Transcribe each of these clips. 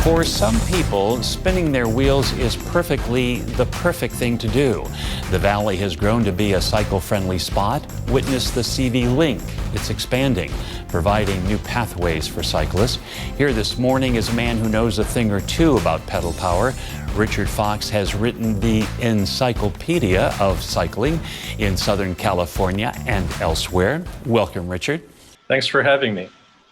For some people, spinning their wheels is the perfect thing to do. The valley has grown to be a cycle-friendly spot. Witness the CV Link. It's expanding, providing new pathways for cyclists. Here this morning is a man who knows a thing or two about pedal power. Richard Fox has written the Encyclopedia of Cycling in Southern California and elsewhere. Welcome, Richard. Thanks for having me.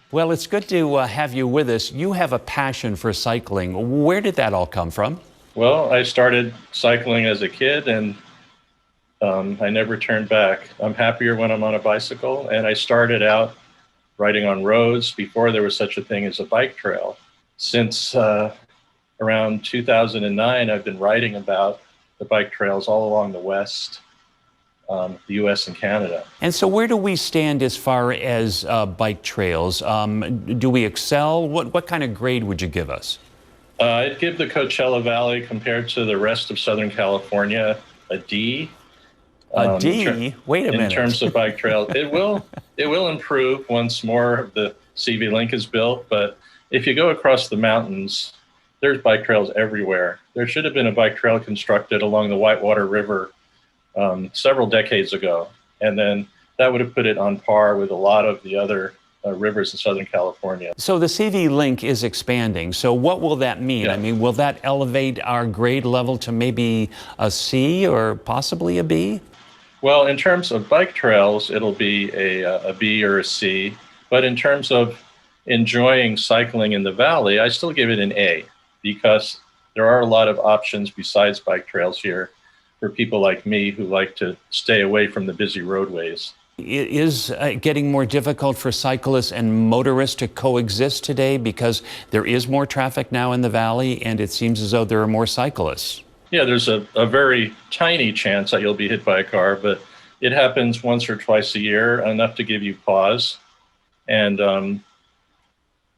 Well, it's good to have you with us. You have a passion for cycling. Where did that all come from? Well, I started cycling as a kid, and I never turned back. I'm happier when I'm on a bicycle, and I started out riding on roads before there was such a thing as a bike trail. Since around 2009, I've been writing about the bike trails all along the West, the U.S. and Canada. And so where do we stand as far as bike trails? Do we excel? What kind of grade would you give us? I'd give the Coachella Valley, compared to the rest of Southern California, a D. A D? Wait a minute. In terms of bike trails, it will improve once more of the CV Link is built. But if you go across the mountains, there's bike trails everywhere. There should have been a bike trail constructed along the Whitewater River several decades ago, and then that would have put it on par with a lot of the other rivers in Southern California. So the CV Link is expanding. So what will that mean? Yeah. I mean, will that elevate our grade level to maybe a C or possibly a B? Well, in terms of bike trails, it'll be a B or a C. But in terms of enjoying cycling in the valley, I still give it an A, because there are a lot of options besides bike trails here for people like me who like to stay away from the busy roadways. It is getting more difficult for cyclists and motorists to coexist today because there is more traffic now in the valley, and it seems as though there are more cyclists. Yeah, there's a very tiny chance that you'll be hit by a car, but it happens once or twice a year, enough to give you pause. And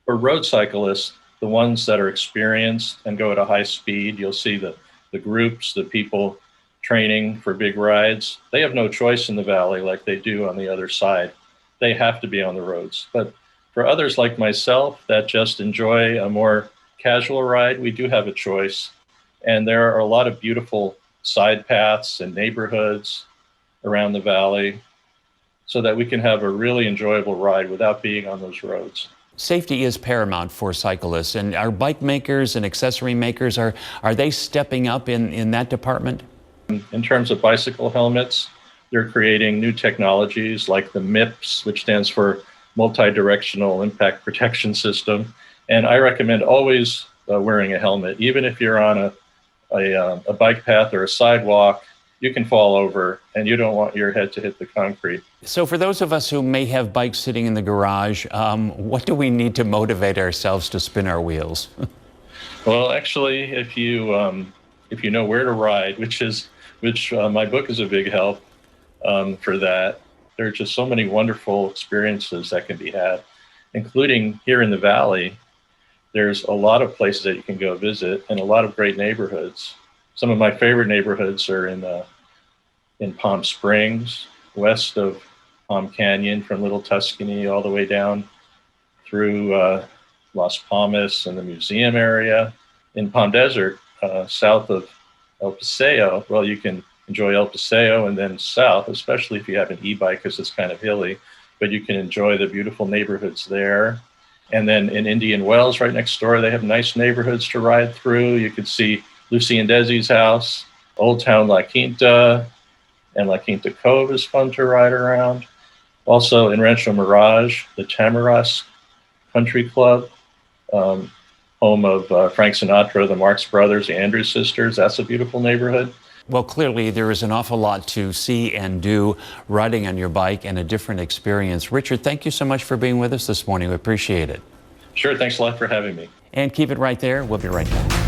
for road cyclists, the ones that are experienced and go at a high speed, you'll see the groups, the people training for big rides, they have no choice in the valley like they do on the other side. They have to be on the roads. But for others like myself that just enjoy a more casual ride, we do have a choice. And there are a lot of beautiful side paths and neighborhoods around the valley so that we can have a really enjoyable ride without being on those roads. Safety is paramount for cyclists, and our bike makers and accessory makers, are they stepping up in that department? In terms of bicycle helmets, they're creating new technologies like the MIPS, which stands for Multi-Directional Impact Protection System. And I recommend always wearing a helmet. Even if you're on a bike path or a sidewalk, you can fall over, and you don't want your head to hit the concrete. So for those of us who may have bikes sitting in the garage, what do we need to motivate ourselves to spin our wheels? Well, actually, if you know where to ride, which my book is a big help for that. There are just so many wonderful experiences that can be had, including here in the valley. There's a lot of places that you can go visit and a lot of great neighborhoods. Some of my favorite neighborhoods are in Palm Springs, west of Palm Canyon, from Little Tuscany all the way down through Las Palmas and the museum area. In Palm Desert, south of El Paseo, well, you can enjoy El Paseo and then south, especially if you have an e-bike, because it's kind of hilly, but you can enjoy the beautiful neighborhoods there. And then in Indian Wells, right next door, they have nice neighborhoods to ride through. You could see Lucy and Desi's house, Old Town La Quinta, and La Quinta Cove is fun to ride around. Also in Rancho Mirage, the Tamarask Country Club, home of Frank Sinatra, the Marx Brothers, the Andrews Sisters. That's a beautiful neighborhood. Well, clearly there is an awful lot to see and do riding on your bike, and a different experience. Richard, thank you so much for being with us this morning. We appreciate it. Sure, thanks a lot for having me. And keep it right there. We'll be right back.